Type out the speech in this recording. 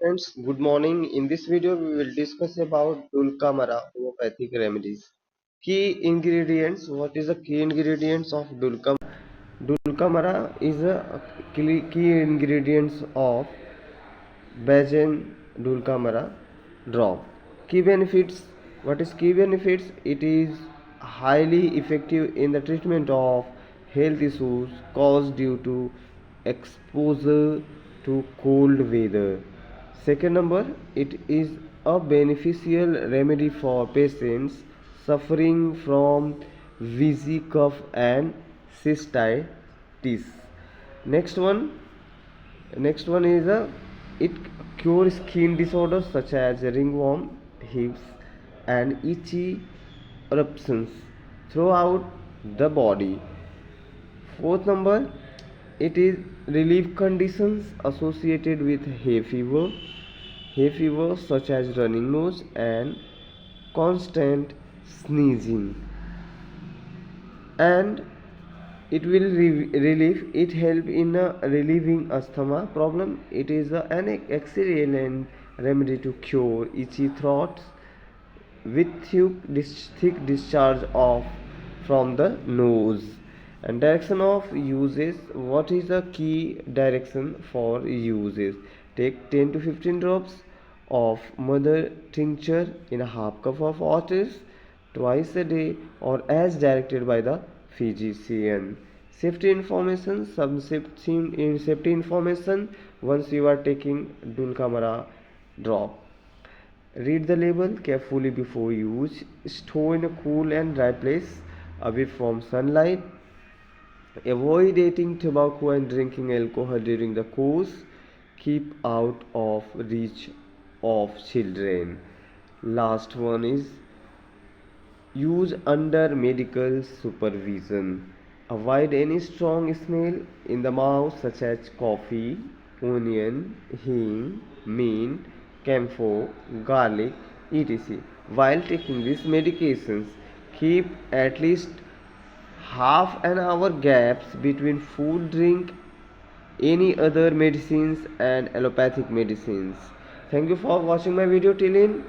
Friends, good morning. In this video, we will discuss about Dulcamara homeopathic remedies. Key ingredients. What is the key ingredients of Dulcamara? Dulcamara is a key ingredients of Bajan Dulcamara Drop. Key benefits. What is key benefits? It is highly effective in the treatment of health issues caused due to exposure to cold weather. Second number, it is a beneficial remedy for patients suffering from wheezy cough and cystitis. Next one, Next one is it cures skin disorders such as ringworm, hives, and itchy eruptions throughout the body. Fourth number, it is relief conditions associated with hay fever such as running nose and constant sneezing, and it will relieve it help in relieving asthma problem. It is an excellent remedy to cure itchy throats with thick discharge of from the nose. And direction of uses. What is the key direction for uses? Take 10 to 15 drops of mother tincture in a half cup of water twice a day or as directed by the physician. Safety information. Some safety information once you are taking Dulcamara drop. Read the label carefully before use. Store in a cool and dry place away from sunlight. Avoid eating tobacco and drinking alcohol during the course. Keep out of reach of children. Last one is use under medical supervision. Avoid any strong smell in the mouth such as coffee, onion, hing, mint, camphor, garlic, etc. While taking these medications, keep at least half an hour gaps between food, drink, any other medicines and allopathic medicines. Thank you for watching my video till in.